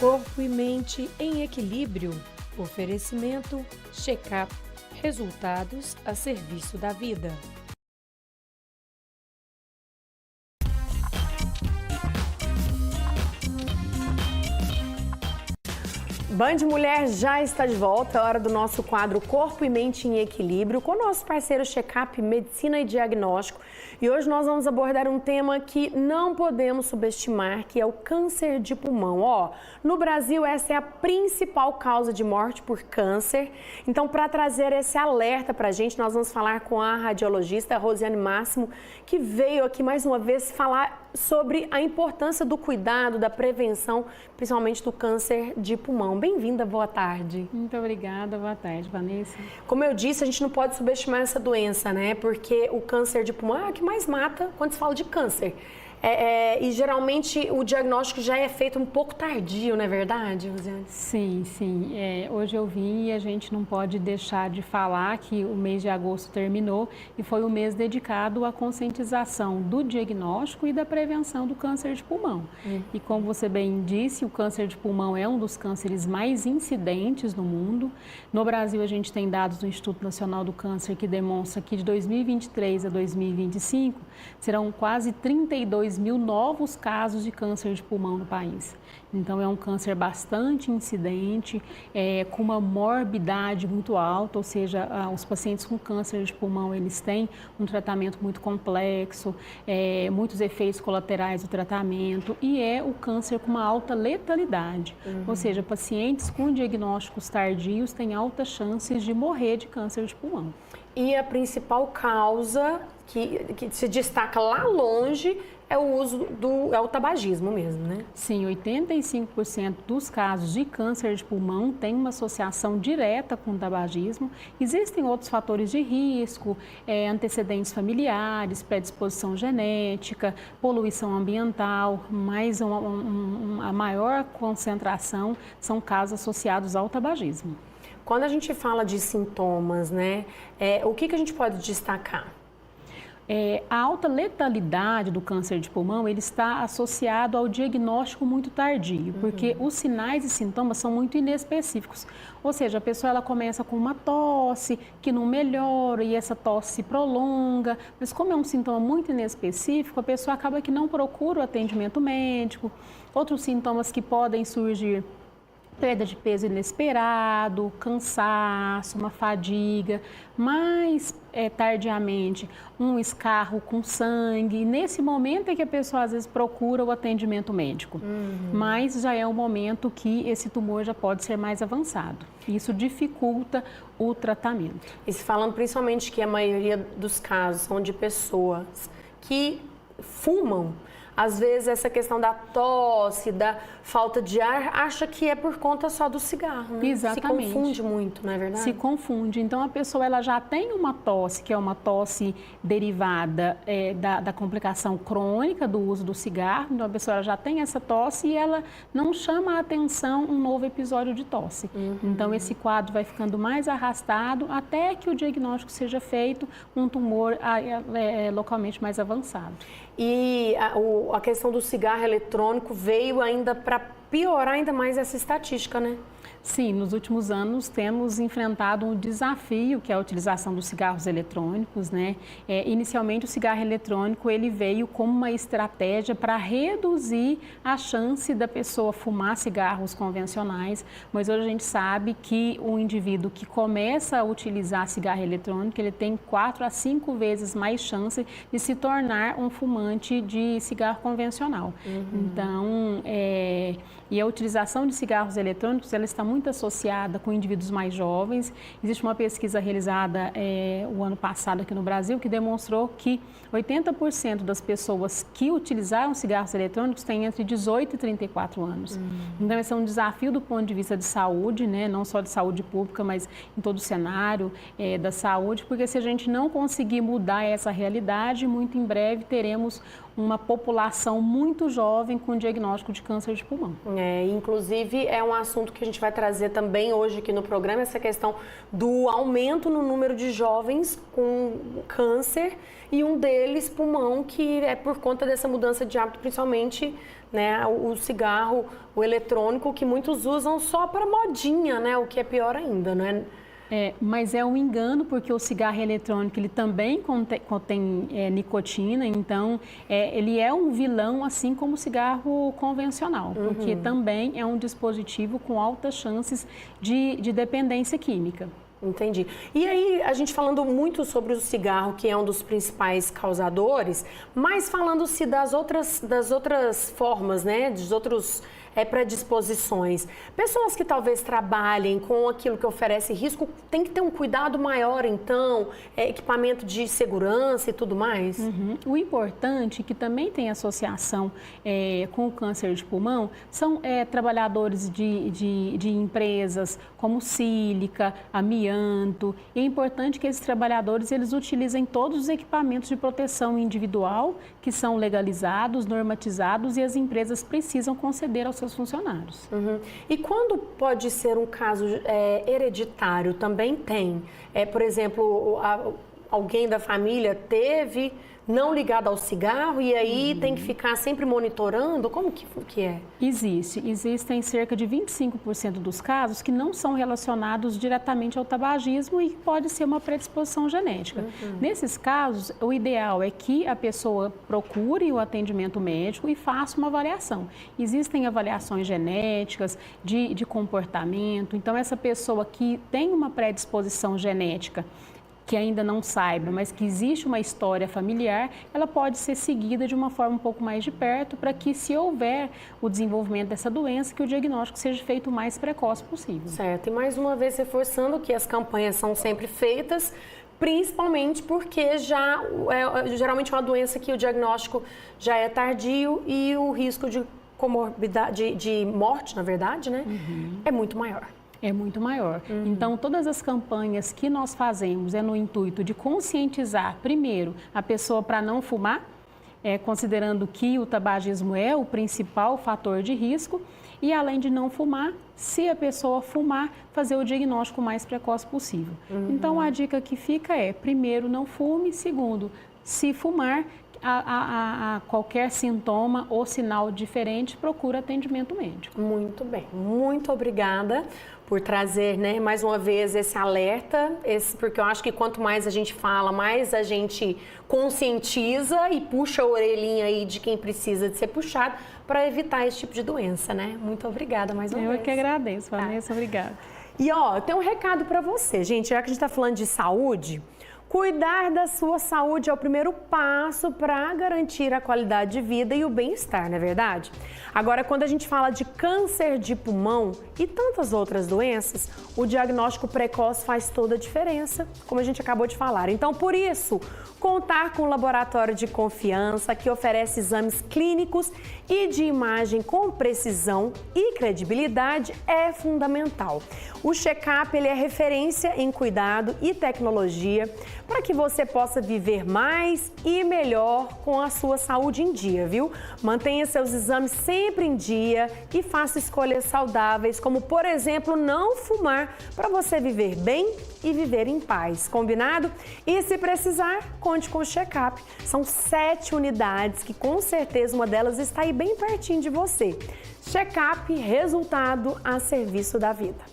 Corpo e mente em equilíbrio. Oferecimento Check-up. Resultados a serviço da vida. Band Mulher já está de volta, hora do nosso quadro Corpo e Mente em Equilíbrio, com o nosso parceiro Check-up Medicina e Diagnóstico. E hoje nós vamos abordar um tema que não podemos subestimar, que é o câncer de pulmão. No Brasil, essa é a principal causa de morte por câncer. Então, para trazer esse alerta para a gente, nós vamos falar com a radiologista Rosiane Máximo, que veio aqui mais uma vez falar sobre a importância do cuidado, da prevenção, principalmente do câncer de pulmão. Bem-vinda, boa tarde. Muito obrigada, boa tarde, Vanessa. Como eu disse, a gente não pode subestimar essa doença, né? Porque o câncer de pulmão é o que mais mata quando se fala de câncer. E geralmente o diagnóstico já é feito um pouco tardio, não é verdade, Rosiane? Sim. Hoje eu vim e a gente não pode deixar de falar que o mês de agosto terminou e foi um mês dedicado à conscientização do diagnóstico e da prevenção do câncer de pulmão. E como você bem disse, o câncer de pulmão é um dos cânceres mais incidentes no mundo. No Brasil, a gente tem dados do Instituto Nacional do Câncer que demonstram que de 2023 a 2025 serão quase 32 mil novos casos de câncer de pulmão no país. Então, é um câncer bastante incidente, com uma morbidade muito alta, ou seja, os pacientes com câncer de pulmão, eles têm um tratamento muito complexo, muitos efeitos colaterais do tratamento e é o câncer com uma alta letalidade. Ou seja, pacientes com diagnósticos tardios têm altas chances de morrer de câncer de pulmão. E a causa que se destaca lá longe é o uso é o tabagismo mesmo, né? Sim, 85% dos casos de câncer de pulmão têm uma associação direta com o tabagismo. Existem outros fatores de risco, antecedentes familiares, predisposição genética, poluição ambiental, mas a maior concentração são casos associados ao tabagismo. Quando a gente fala de sintomas, né, o que a gente pode destacar? A alta letalidade do câncer de pulmão, ele está associado ao diagnóstico muito tardio, porque os sinais e sintomas são muito inespecíficos. Ou seja, a pessoa ela começa com uma tosse que não melhora e essa tosse se prolonga, mas como é um sintoma muito inespecífico, a pessoa acaba que não procura o atendimento médico. Outros sintomas que podem surgir: perda de peso inesperado, cansaço, uma fadiga, mais tardiamente um escarro com sangue. E nesse momento é que a pessoa às vezes procura o atendimento médico, mas já é um momento que esse tumor já pode ser mais avançado. Isso dificulta o tratamento. E se falando principalmente que a maioria dos casos são de pessoas que fumam, às vezes essa questão da tosse, da falta de ar, acha que é por conta só do cigarro, né? Exatamente. Se confunde muito, não é verdade? Se confunde. Então, a pessoa ela já tem uma tosse, que é uma tosse derivada da complicação crônica do uso do cigarro. Então, a pessoa ela já tem essa tosse e ela não chama a atenção um novo episódio de tosse. Então, esse quadro vai ficando mais arrastado até que o diagnóstico seja feito um tumor localmente mais avançado. E a questão do cigarro eletrônico veio ainda para piorar ainda mais essa estatística, né? Sim, nos últimos anos temos enfrentado um desafio, que é a utilização dos cigarros eletrônicos, né? Inicialmente o cigarro eletrônico ele veio como uma estratégia para reduzir a chance da pessoa fumar cigarros convencionais, mas hoje a gente sabe que o indivíduo que começa a utilizar cigarro eletrônico, ele tem 4 a 5 vezes mais chance de se tornar um fumante de cigarro convencional. Então, e a utilização de cigarros eletrônicos, ela está muito associada com indivíduos mais jovens. Existe uma pesquisa realizada o ano passado aqui no Brasil que demonstrou que 80% das pessoas que utilizaram cigarros eletrônicos têm entre 18 e 34 anos. Então, esse é um desafio do ponto de vista de saúde, né? Não só de saúde pública, mas em todo o cenário da saúde, porque se a gente não conseguir mudar essa realidade, muito em breve teremos uma população muito jovem com diagnóstico de câncer de pulmão. Inclusive, é um assunto que a gente vai trazer também hoje aqui no programa, essa questão do aumento no número de jovens com câncer e um deles pulmão, que é por conta dessa mudança de hábito, principalmente né, o cigarro, o eletrônico, que muitos usam só para modinha, né, o que é pior ainda, né? Mas é um engano, porque o cigarro eletrônico ele também contém nicotina, então ele é um vilão, assim como o cigarro convencional, porque também é um dispositivo com altas chances de dependência química. Entendi. E aí, a gente falando muito sobre o cigarro, que é um dos principais causadores, mas falando-se das outras formas, né, dos outros predisposições. Pessoas que talvez trabalhem com aquilo que oferece risco, tem que ter um cuidado maior, então, equipamento de segurança e tudo mais? O importante, que também tem associação com o câncer de pulmão, são trabalhadores de empresas como sílica, amianto. E é importante que esses trabalhadores eles utilizem todos os equipamentos de proteção individual que são legalizados, normatizados e as empresas precisam conceder aos seus funcionários. E quando pode ser um caso hereditário? Também tem. Por exemplo, alguém da família teve, não ligado ao cigarro, e aí tem que ficar sempre monitorando? Como que é? Existem cerca de 25% dos casos que não são relacionados diretamente ao tabagismo e pode ser uma predisposição genética. Nesses casos, o ideal é que a pessoa procure o atendimento médico e faça uma avaliação. Existem avaliações genéticas, de comportamento, então essa pessoa que tem uma predisposição genética, que ainda não saiba, mas que existe uma história familiar, ela pode ser seguida de uma forma um pouco mais de perto para que, se houver o desenvolvimento dessa doença, que o diagnóstico seja feito o mais precoce possível. Certo. E mais uma vez reforçando que as campanhas são sempre feitas, principalmente porque geralmente é uma doença que o diagnóstico já é tardio e o risco de comorbidade, de morte, na verdade, né, é muito maior. É muito maior. Então, todas as campanhas que nós fazemos no intuito de conscientizar, primeiro, a pessoa para não fumar, considerando que o tabagismo é o principal fator de risco, e além de não fumar, se a pessoa fumar, fazer o diagnóstico o mais precoce possível. Então, a dica que fica é, primeiro, não fume, segundo, se fumar, a qualquer sintoma ou sinal diferente, procura atendimento médico. Muito bem, muito obrigada por trazer, né, mais uma vez esse alerta, porque eu acho que quanto mais a gente fala, mais a gente conscientiza e puxa a orelhinha aí de quem precisa de ser puxado para evitar esse tipo de doença, né? Muito obrigada mais uma vez. Eu que agradeço, Vanessa, obrigada. E tem um recado para você, gente, já que a gente está falando de saúde. Cuidar da sua saúde é o primeiro passo para garantir a qualidade de vida e o bem-estar, não é verdade? Agora, quando a gente fala de câncer de pulmão e tantas outras doenças, o diagnóstico precoce faz toda a diferença, como a gente acabou de falar. Então, por isso, contar com um laboratório de confiança que oferece exames clínicos e de imagem com precisão e credibilidade é fundamental. O check-up é referência em cuidado e tecnologia para que você possa viver mais e melhor com a sua saúde em dia, viu? Mantenha seus exames sempre em dia e faça escolhas saudáveis, como, por exemplo, não fumar, para você viver bem e viver em paz, combinado? E se precisar, conte com o check-up. São 7 unidades que com certeza uma delas está aí bem pertinho de você. Check-up, resultado a serviço da vida.